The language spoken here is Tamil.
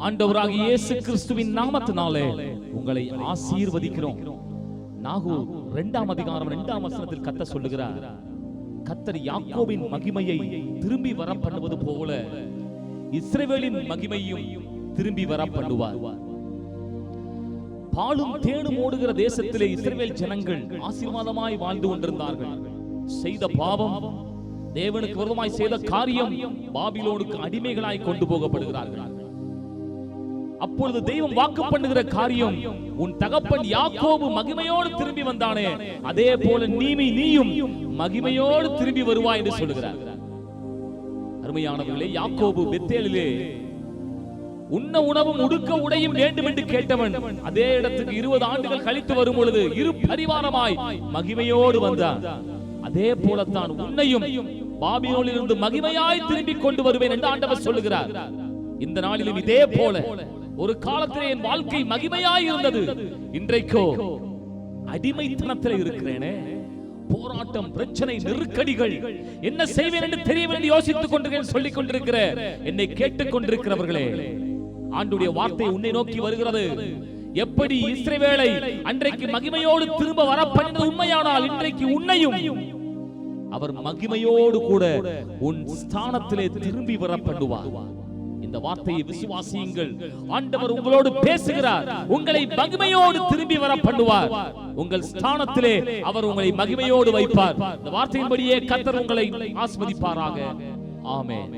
ஆண்டவராகிய இயேசு கிறிஸ்துவின் நாமத்தினாலே உங்களை ஆசீர்வதிக்கிறோம். நாகூர் 2ஆம் அதிகாரம் 2ஆம் வசனத்தில் கர்த்தர் சொல்லுகிறார், கர்த்தர் யாக்கோபின் மகிமையை திரும்பி வர பண்ணுவது போல இஸ்ரவேலின் மகிமையும் திரும்பி வர பண்ணுவார். பாலும் தேனும் ஓடுகிற தேசத்திலே இஸ்ரவேல் ஜனங்கள் ஆசீர்வாதமாய் வாழ்ந்து கொண்டிருந்தார்கள். செய்த பாவம், தேவனுக்கு விரோதமாய் செய்த காரியம், பாபிலோனுக்கு அடிமைகளாய் கொண்டு போகப்படுகிறார்கள். அப்பொழுது தெய்வம் வாக்கு பண்ணுகிற காரியம், உன் தகப்பன் யாக்கோபு மகிமையோடு திரும்பி வந்தானே, அதே போல நீயும் மகிமையோடு திரும்பி வருவாய் என்று சொல்லுகிறார். அருமையானவர்களே, யாக்கோபு பெத்தேலிலே உண்ண உணவும் உடுக்க உடையும் வேண்டும் என்று கேட்டவன் அதே இடத்துக்கு 20 ஆண்டுகள் கழித்து வரும் பொழுது இரு பரிவாரமாய் மகிமையோடு வந்தான். அதே போலத்தான் உன்னையும் பாபிலோனிலிருந்து மகிமையாய் திரும்பி கொண்டு வருவேன் என்று ஆண்டவர் சொல்லுகிறார். இந்த நாளிலும் இதே போல ஒரு காலத்திலே என் வாழ்க்கை மகிமையாய் இருந்தது, இன்றைக்கோ அடிமைத்தனத்தில் இருக்கிறேனே, போராட்டம், பிரச்சனை, நெருக்கடிகள், என்ன செய்வேன் என்று தெரியவில்லை என்று யோசித்துக் கொண்டிருக்கிறேன் சொல்லிக் கொண்டிருக்கிற என்னை கேட்டுக் கொண்டிருக்கிறவர்களே, ஆண்டுடைய வார்த்தை உன்னை நோக்கி வருகிறது. எப்படி இஸ்ரவேலை அன்றைக்கு மகிமையோடு திரும்ப வர பண்ணினது உண்மையானால், இன்றைக்கு உன்னையும் அவர் மகிமையோடு கூட உன் ஸ்தானத்திலே திரும்பி வர பண்ணுவார். இந்த வார்த்தையை விசுவாசியுங்கள். ஆண்டவர் உங்களோடு பேசுகிறார். உங்களை மகிமையோடு திரும்பி வர பண்ணுவார். உங்கள் ஸ்தானத்திலே அவர் உங்களை மகிமையோடு வைப்பார். இந்த வார்த்தையின்படியே கர்த்தர் உங்களை ஆசீர்வதிப்பாராக. ஆமென்.